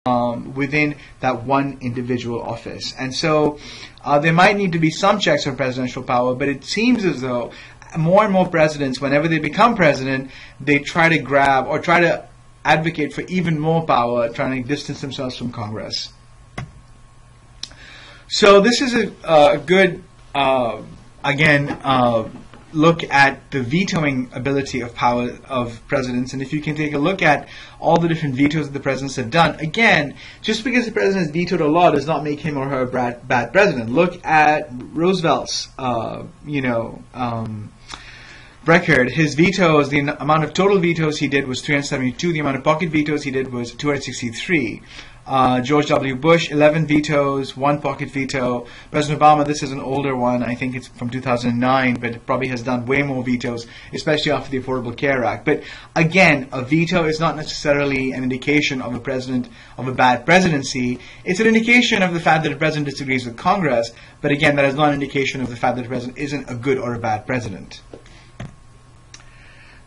within that one individual office. And so there might need to be some checks on presidential power, but it seems as though more and more presidents, whenever they become president, they try to grab or try to advocate for even more power, trying to distance themselves from Congress. So this is a good, look at the vetoing ability of power of presidents. And if you can take a look at all the different vetoes that the presidents have done, again, just because the president has vetoed a law does not make him or her a bad president. Look at Roosevelt's, record. His vetoes, the amount of total vetoes he did was 372. The amount of pocket vetoes he did was 263. George W. Bush, 11 vetoes, 1 pocket veto. President Obama, this is an older one. I think it's from 2009, but it probably has done way more vetoes, especially after the Affordable Care Act. But again, a veto is not necessarily an indication of a bad presidency. It's an indication of the fact that the president disagrees with Congress. But again, that is not an indication of the fact that the president isn't a good or a bad president.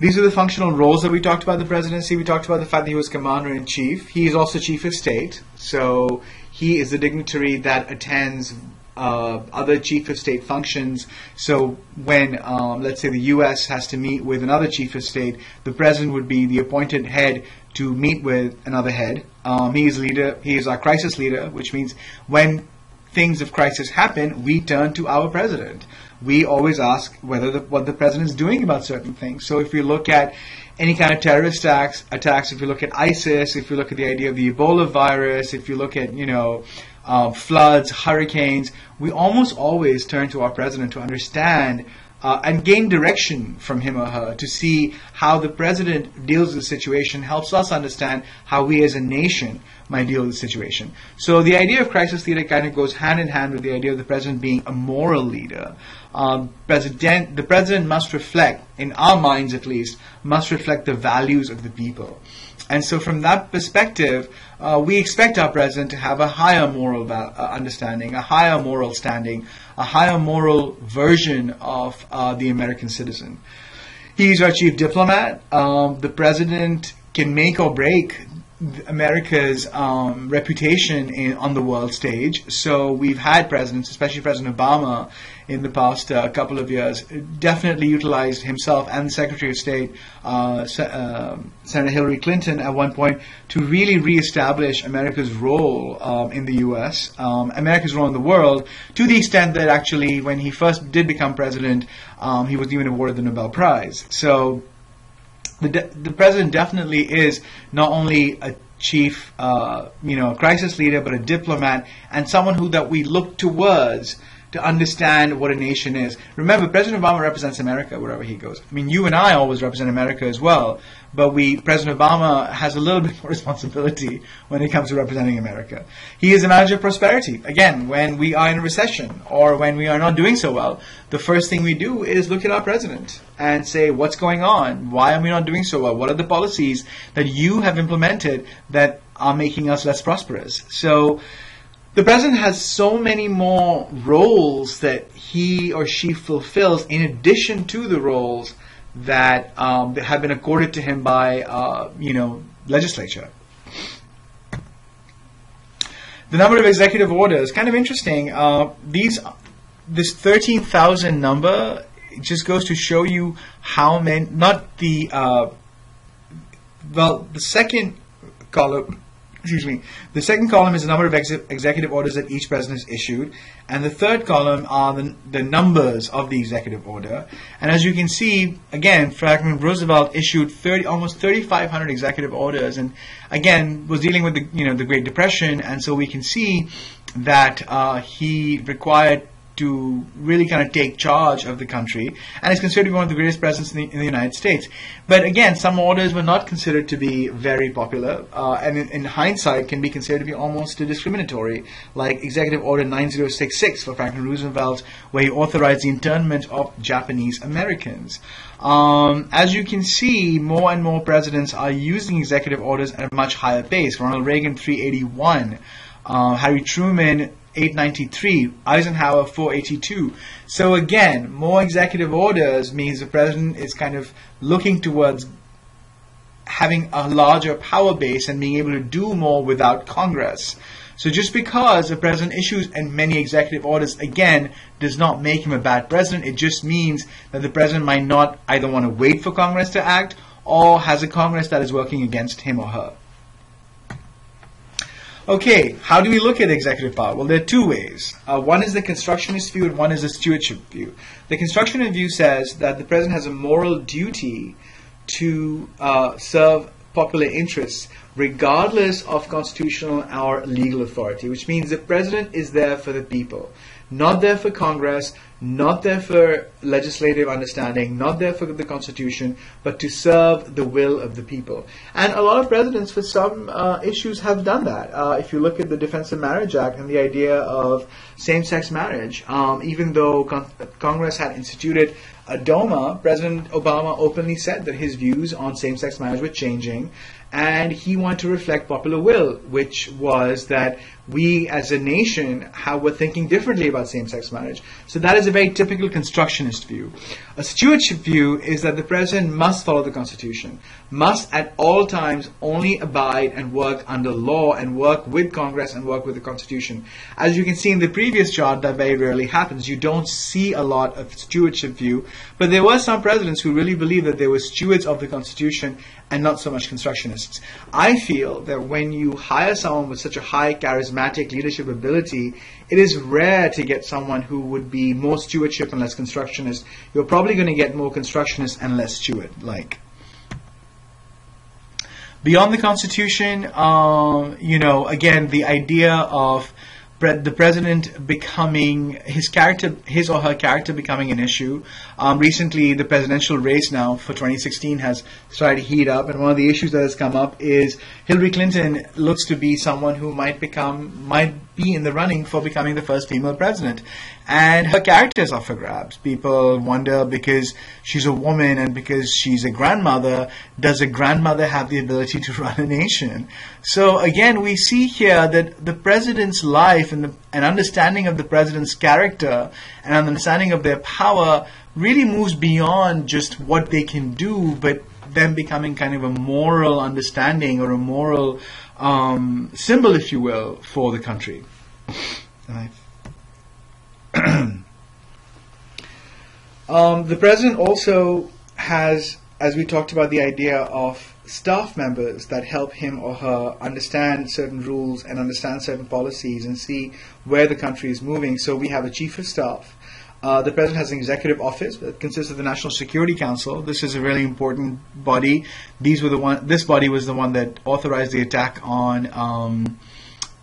These are the functional roles that we talked about the presidency. We talked about the fact that he was commander-in-chief. He is also chief of state. So he is the dignitary that attends other chief of state functions. So when, let's say, the U.S. has to meet with another chief of state, the president would be the appointed head to meet with another head. He is leader. He is our crisis leader, which means when things of crisis happen, we turn to our president. We always ask what the president is doing about certain things. So if you look at any kind of terrorist attacks, if you look at ISIS, if you look at the idea of the Ebola virus, if you look at, floods, hurricanes, we almost always turn to our president to understand and gain direction from him or her to see how the president deals with the situation, helps us understand how we as a nation might deal with the situation. So the idea of crisis leader kind of goes hand in hand with the idea of the president being a moral leader. The president must reflect, in our minds at least, must reflect the values of the people. And so from that perspective, we expect our president to have a higher moral understanding, a higher moral standing, a higher moral version of the American citizen. He's our chief diplomat. The president can make or break America's reputation on the world stage. So we've had presidents, especially President Obama, in the past couple of years, definitely utilized himself and the Secretary of State, Senator Hillary Clinton, at one point to really reestablish America's role in the U.S., America's role in the world, to the extent that actually when he first did become president, he was even awarded the Nobel Prize. So the president definitely is not only a chief, crisis leader, but a diplomat and someone that we look towards to understand what a nation is. Remember, President Obama represents America wherever he goes. I mean, you and I always represent America as well, but President Obama has a little bit more responsibility when it comes to representing America. He is a manager of prosperity. Again, when we are in a recession or when we are not doing so well, the first thing we do is look at our president and say, what's going on? Why are we not doing so well? What are the policies that you have implemented that are making us less prosperous? So the president has so many more roles that he or she fulfills in addition to the roles that have been accorded to him by, legislature. The number of executive orders, kind of interesting. This 13,000 number just goes to show you how many, not the, the second column. The second column is the number of executive orders that each president has issued, and the third column are the numbers of the executive order. And as you can see, again, Franklin Roosevelt issued almost 3,500 executive orders, and again was dealing with the Great Depression, and so we can see that he required to really kind of take charge of the country, and is considered to be one of the greatest presidents in the United States. But again, some orders were not considered to be very popular, and in hindsight can be considered to be almost discriminatory, like Executive Order 9066 for Franklin Roosevelt, where he authorized the internment of Japanese Americans. As you can see, more and more presidents are using executive orders at a much higher pace. Ronald Reagan, 381. Harry Truman, 893, Eisenhower 482. So again, more executive orders means the president is kind of looking towards having a larger power base and being able to do more without Congress. So just because the president issues many executive orders, again, does not make him a bad president. It just means that the president might not either want to wait for Congress to act or has a Congress that is working against him or her. Okay, how do we look at executive power? Well, there are two ways. One is the constructionist view and one is the stewardship view. The constructionist view says that the president has a moral duty to serve popular interests regardless of constitutional or legal authority, which means the president is there for the people, not there for Congress, not there for legislative understanding, not there for the Constitution, but to serve the will of the people. And a lot of presidents for some issues have done that. If you look at the Defense of Marriage Act and the idea of same-sex marriage, even though Congress had instituted a DOMA, President Obama openly said that his views on same-sex marriage were changing, and he wanted to reflect popular will, which was that we as a nation were thinking differently about same-sex marriage. So that is a very typical constructionist view. A stewardship view is that the president must follow the Constitution, must at all times only abide and work under law and work with Congress and work with the Constitution. As you can see in the previous chart, that very rarely happens. You don't see a lot of stewardship view, but there were some presidents who really believed that they were stewards of the Constitution and not so much constructionists. I feel that when you hire someone with such a high charismatic leadership ability, it is rare to get someone who would be more stewardship and less constructionist. You're probably going to get more constructionist and less steward-like. Beyond the Constitution, again, the idea of the president becoming his or her character becoming an issue. Recently, the presidential race now for 2016 has started to heat up, and one of the issues that has come up is Hillary Clinton looks to be someone who might be in the running for becoming the first female president, and her character is up for grabs. People wonder, because she's a woman and because she's a grandmother, does a grandmother have the ability to run a nation? So again, we see here that the president's life and understanding of the president's character and understanding of their power really moves beyond just what they can do, but them becoming kind of a moral understanding or a moral symbol, if you will, for the country. The president also has, as we talked about, the idea of staff members that help him or her understand certain rules and understand certain policies and see where the country is moving. So we have a chief of staff. The president has an executive office that consists of the National Security Council. This is a really important body. This body was the one that authorized the attack on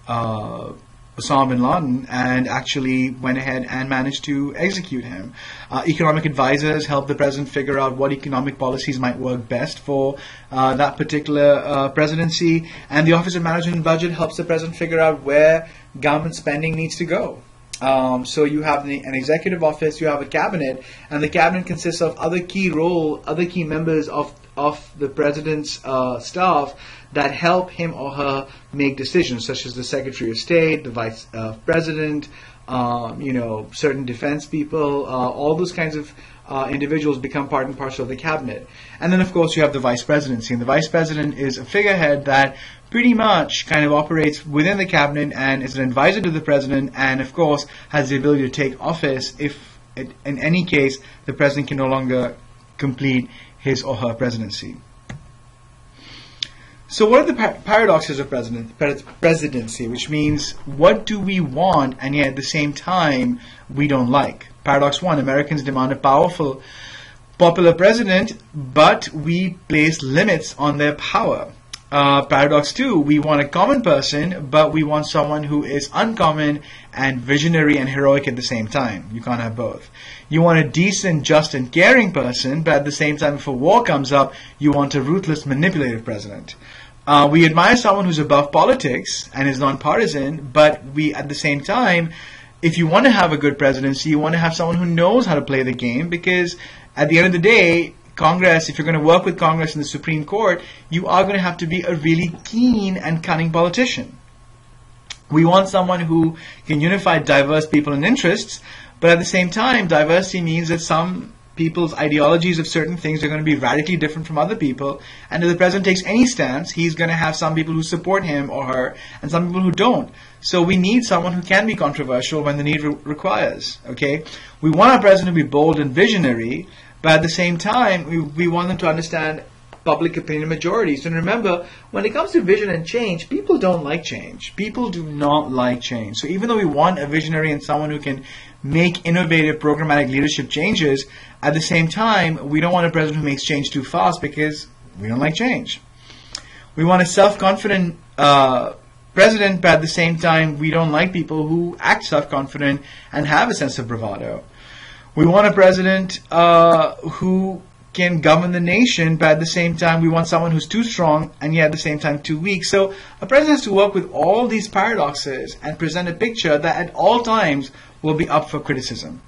Osama bin Laden and actually went ahead and managed to execute him. Economic advisors help the president figure out what economic policies might work best for that particular presidency. And the Office of Management and Budget helps the president figure out where government spending needs to go. So you have an executive office, you have a cabinet, and the cabinet consists of other key members of the president's staff that help him or her make decisions, such as the Secretary of State, the Vice President, certain defense people, all those kinds of individuals become part and parcel of the cabinet. And then, of course, you have the Vice Presidency. And the Vice President is a figurehead that pretty much kind of operates within the cabinet and is an advisor to the president and, of course, has the ability to take office if, in any case, the president can no longer complete his or her presidency. So what are the paradoxes of presidency, which means what do we want and yet at the same time we don't like? Paradox 1, Americans demand a powerful, popular president, but we place limits on their power. Paradox 2, we want a common person, but we want someone who is uncommon and visionary and heroic at the same time. You can't have both. You want a decent, just, and caring person, but at the same time, if a war comes up, you want a ruthless, manipulative president. We admire someone who's above politics and is nonpartisan, but we, at the same time, if you want to have a good presidency, you want to have someone who knows how to play the game, because at the end of the day, Congress, if you're going to work with Congress and the Supreme Court, you are going to have to be a really keen and cunning politician. We want someone who can unify diverse people and interests, but at the same time, diversity means that some people's ideologies of certain things are going to be radically different from other people. And if the president takes any stance, he's going to have some people who support him or her and some people who don't. So we need someone who can be controversial when the need requires. Okay, we want our president to be bold and visionary, but at the same time, we want them to understand public opinion majorities. And remember, when it comes to vision and change, people don't like change. People do not like change. So even though we want a visionary and someone who can make innovative programmatic leadership changes, at the same time, we don't want a president who makes change too fast because we don't like change. We want a self-confident president, but at the same time, we don't like people who act self-confident and have a sense of bravado. We want a president who can govern the nation, but at the same time, we want someone who's too strong and yet at the same time too weak. So a president has to work with all these paradoxes and present a picture that at all times will be up for criticism.